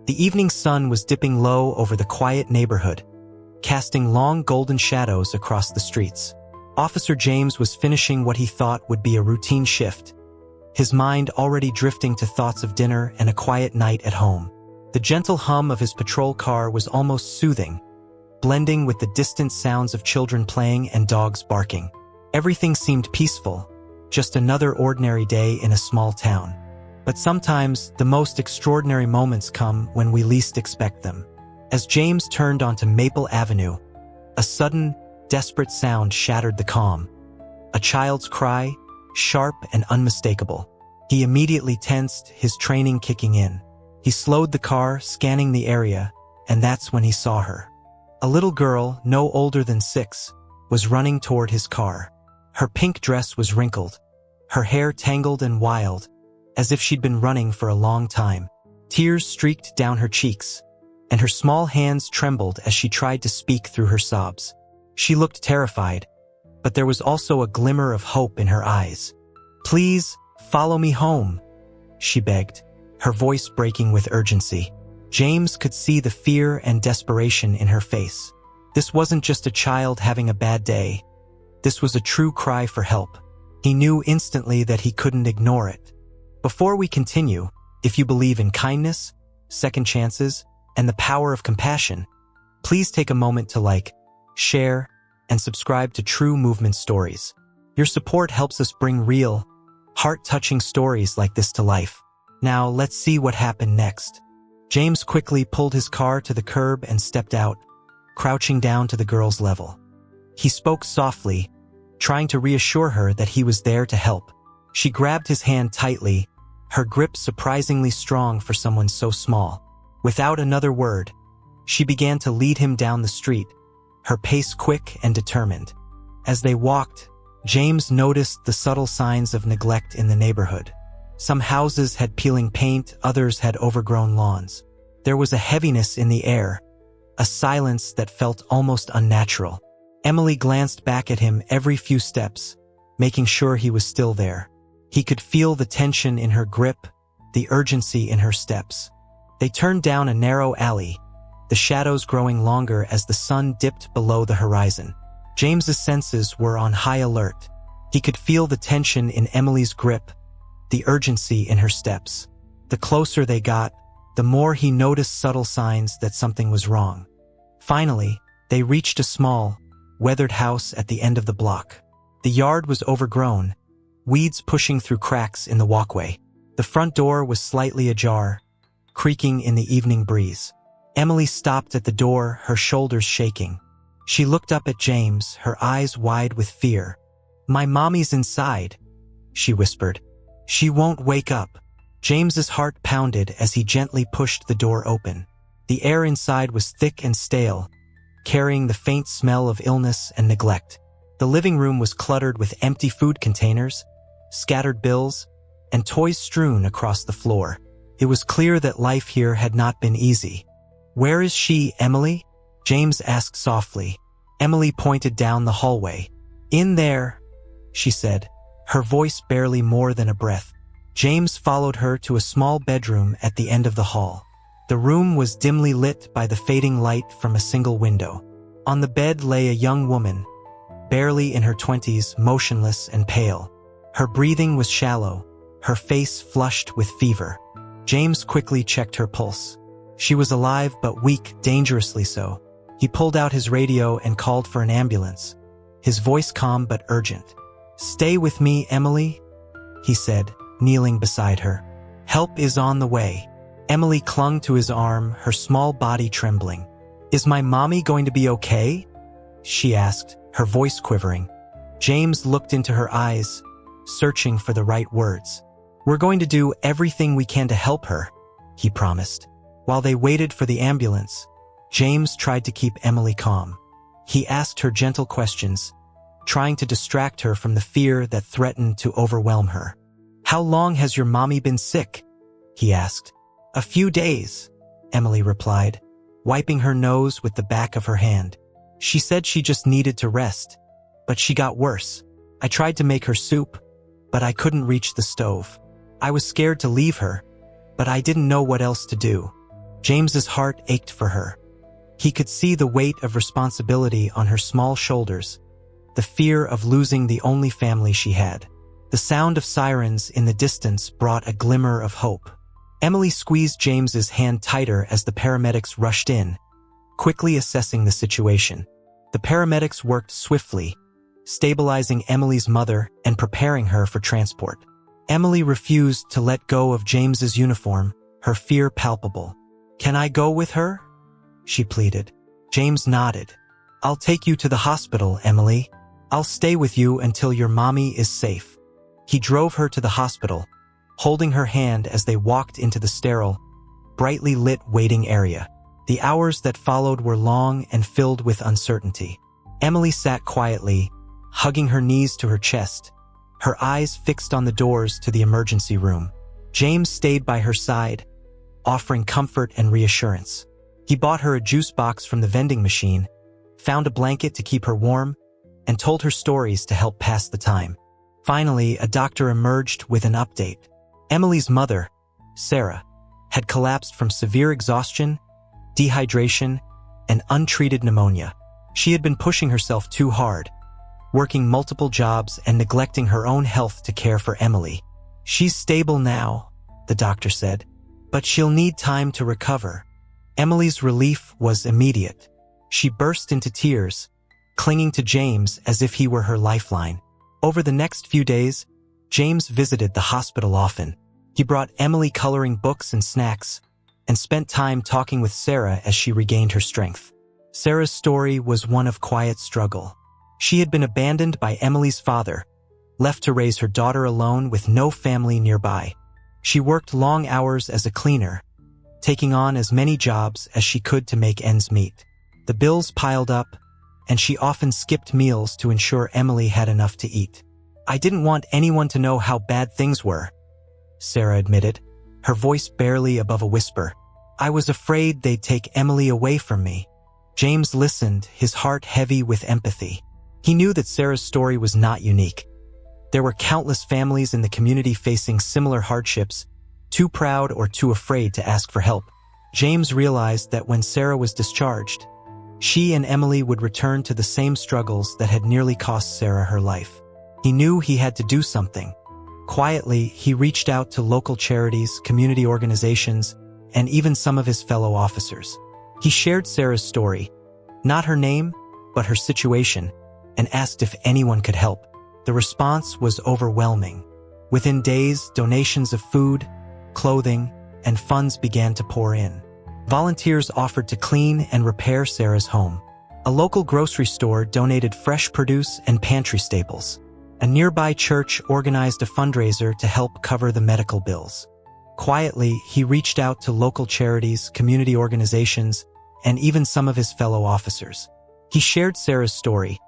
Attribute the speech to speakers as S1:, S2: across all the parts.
S1: The evening sun was dipping low over the quiet neighborhood, casting long golden shadows across the streets. Officer James was finishing what he thought would be a routine shift, his mind already drifting to thoughts of dinner and a quiet night at home. The gentle hum of his patrol car was almost soothing, blending with the distant sounds of children playing and dogs barking. Everything seemed peaceful, just another ordinary day in a small town. But sometimes the most extraordinary moments come when we least expect them. As James turned onto Maple Avenue, a sudden, desperate sound shattered the calm. A child's cry, sharp and unmistakable. He immediately tensed, his training kicking in. He slowed the car, scanning the area, and that's when he saw her. A little girl, no older than 6, was running toward his car. Her pink dress was wrinkled, her hair tangled and wild, as if she'd been running for a long time. Tears streaked down her cheeks, and her small hands trembled as she tried to speak through her sobs. She looked terrified, but there was also a glimmer of hope in her eyes. "Please, follow me home," she begged, her voice breaking with urgency. James could see the fear and desperation in her face. This wasn't just a child having a bad day. This was a true cry for help. He knew instantly that he couldn't ignore it. Before we continue, if you believe in kindness, second chances, and the power of compassion, please take a moment to like, share, and subscribe to True Movement Stories. Your support helps us bring real, heart-touching stories like this to life. Now, let's see what happened next. James quickly pulled his car to the curb and stepped out, crouching down to the girl's level. He spoke softly, trying to reassure her that he was there to help. She grabbed his hand tightly, her grip surprisingly strong for someone so small. Without another word, she began to lead him down the street, her pace quick and determined. As they walked, James noticed the subtle signs of neglect in the neighborhood. Some houses had peeling paint, others had overgrown lawns. There was a heaviness in the air, a silence that felt almost unnatural. Emily glanced back at him every few steps, making sure he was still there. He could feel the tension in her grip, the urgency in her steps. They turned down a narrow alley, the shadows growing longer as the sun dipped below the horizon. James's senses were on high alert. He could feel the tension in Emily's grip, the urgency in her steps. The closer they got, the more he noticed subtle signs that something was wrong. Finally, they reached a small, weathered house at the end of the block. The yard was overgrown, weeds pushing through cracks in the walkway. The front door was slightly ajar, creaking in the evening breeze. Emily stopped at the door, her shoulders shaking. She looked up at James, her eyes wide with fear. "My mommy's inside," she whispered. "She won't wake up." James's heart pounded as he gently pushed the door open. The air inside was thick and stale, carrying the faint smell of illness and neglect. The living room was cluttered with empty food containers, scattered bills, and toys strewn across the floor. It was clear that life here had not been easy. "Where is she, Emily?" James asked softly. Emily pointed down the hallway. "In there," she said, her voice barely more than a breath. James followed her to a small bedroom at the end of the hall. The room was dimly lit by the fading light from a single window. On the bed lay a young woman, barely in her 20s, motionless and pale. Her breathing was shallow, her face flushed with fever. James quickly checked her pulse. She was alive but weak, dangerously so. He pulled out his radio and called for an ambulance, his voice calm but urgent. "Stay with me, Emily," he said, kneeling beside her. "Help is on the way." Emily clung to his arm, her small body trembling. "Is my mommy going to be okay?" she asked, her voice quivering. James looked into her eyes, searching for the right words. "We're going to do everything we can to help her," he promised. While they waited for the ambulance, James tried to keep Emily calm. He asked her gentle questions, trying to distract her from the fear that threatened to overwhelm her. "How long has your mommy been sick?" he asked. "A few days," Emily replied, wiping her nose with the back of her hand. "She said she just needed to rest, but she got worse. I tried to make her soup, but I couldn't reach the stove. I was scared to leave her, but I didn't know what else to do." James's heart ached for her. He could see the weight of responsibility on her small shoulders, the fear of losing the only family she had. The sound of sirens in the distance brought a glimmer of hope. Emily squeezed James's hand tighter as the paramedics rushed in, quickly assessing the situation. The paramedics worked swiftly, stabilizing Emily's mother and preparing her for transport. Emily refused to let go of James's uniform, her fear palpable. "Can I go with her?" she pleaded. James nodded. "I'll take you to the hospital, Emily. I'll stay with you until your mommy is safe." He drove her to the hospital, holding her hand as they walked into the sterile, brightly lit waiting area. The hours that followed were long and filled with uncertainty. Emily sat quietly, hugging her knees to her chest, her eyes fixed on the doors to the emergency room. James stayed by her side, offering comfort and reassurance. He bought her a juice box from the vending machine, found a blanket to keep her warm, and told her stories to help pass the time. Finally, a doctor emerged with an update. Emily's mother, Sarah, had collapsed from severe exhaustion, dehydration, and untreated pneumonia. She had been pushing herself too hard, working multiple jobs and neglecting her own health to care for Emily. "She's stable now," the doctor said, "but she'll need time to recover." Emily's relief was immediate. She burst into tears, clinging to James as if he were her lifeline. Over the next few days, James visited the hospital often. He brought Emily coloring books and snacks, and spent time talking with Sarah as she regained her strength. Sarah's story was one of quiet struggle. She had been abandoned by Emily's father, left to raise her daughter alone with no family nearby. She worked long hours as a cleaner, taking on as many jobs as she could to make ends meet. The bills piled up, and she often skipped meals to ensure Emily had enough to eat. "I didn't want anyone to know how bad things were," Sarah admitted, her voice barely above a whisper. "I was afraid they'd take Emily away from me." James listened, his heart heavy with empathy. He knew that Sarah's story was not unique. There were countless families in the community facing similar hardships, too proud or too afraid to ask for help. James realized that when Sarah was discharged, she and Emily would return to the same struggles that had nearly cost Sarah her life. He knew he had to do something. Quietly, he reached out to local charities, community organizations, and even some of his fellow officers. He shared Sarah's story, not her name, but her situation, and asked if anyone could help. The response was overwhelming. Within days, donations of food, clothing, and funds began to pour in. Volunteers offered to clean and repair Sarah's home. A local grocery store donated fresh produce and pantry staples. A nearby church organized a fundraiser to help cover the medical bills. Quietly, he reached out to local charities, community organizations, and even some of his fellow officers. He shared Sarah's story,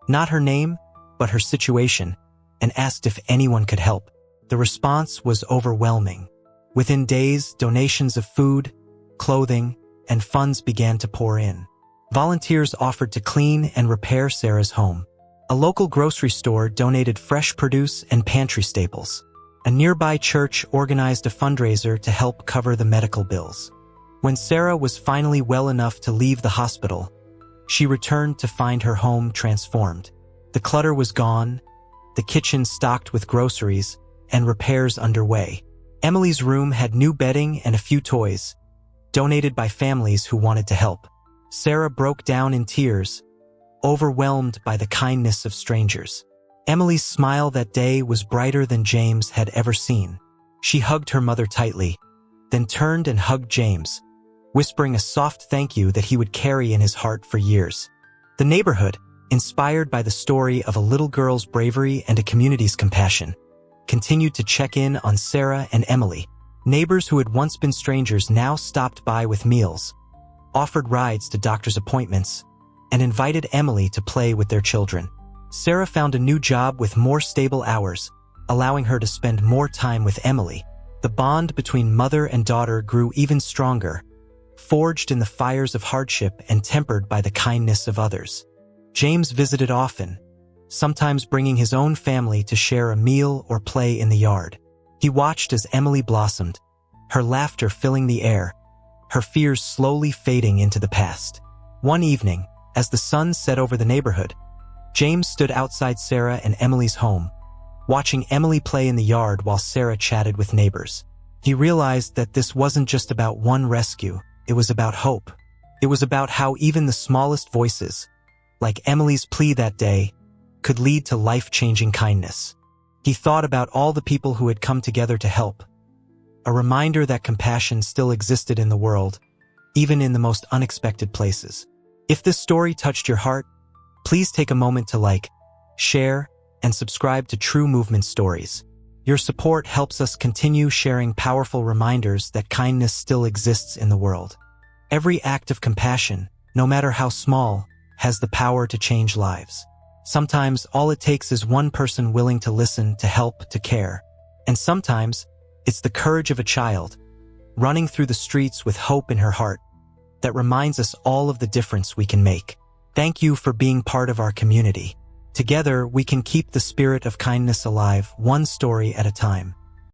S1: not her name, but her situation, and asked if anyone could help. The response was overwhelming. Within days, donations of food, clothing, and funds began to pour in. Volunteers offered to clean and repair Sarah's home. A local grocery store donated fresh produce and pantry staples. A nearby church organized a fundraiser to help cover the medical bills. When Sarah was finally well enough to leave the hospital, she returned to find her home transformed. The clutter was gone, the kitchen stocked with groceries, and repairs underway. Emily's room had new bedding and a few toys, donated by families who wanted to help. Sarah broke down in tears, overwhelmed by the kindness of strangers. Emily's smile that day was brighter than James had ever seen. She hugged her mother tightly, then turned and hugged James, whispering a soft thank you that he would carry in his heart for years. The neighborhood, inspired by the story of a little girl's bravery and a community's compassion, continued to check in on Sarah and Emily. Neighbors who had once been strangers now stopped by with meals, offered rides to doctor's appointments, and invited Emily to play with their children. Sarah found a new job with more stable hours, allowing her to spend more time with Emily. The bond between mother and daughter grew even stronger, forged in the fires of hardship and tempered by the kindness of others. James visited often, sometimes bringing his own family to share a meal or play in the yard. He watched as Emily blossomed, her laughter filling the air, her fears slowly fading into the past. One evening, as the sun set over the neighborhood, James stood outside Sarah and Emily's home, watching Emily play in the yard while Sarah chatted with neighbors. He realized that this wasn't just about one rescue, it was about hope. It was about how even the smallest voices, like Emily's plea that day, could lead to life-changing kindness. He thought about all the people who had come together to help, a reminder that compassion still existed in the world, even in the most unexpected places. If this story touched your heart, please take a moment to like, share, and subscribe to True Movement Stories. Your support helps us continue sharing powerful reminders that kindness still exists in the world. Every act of compassion, no matter how small, has the power to change lives. Sometimes all it takes is one person willing to listen, to help, to care. And sometimes it's the courage of a child, running through the streets with hope in her heart, that reminds us all of the difference we can make. Thank you for being part of our community. Together, we can keep the spirit of kindness alive, one story at a time.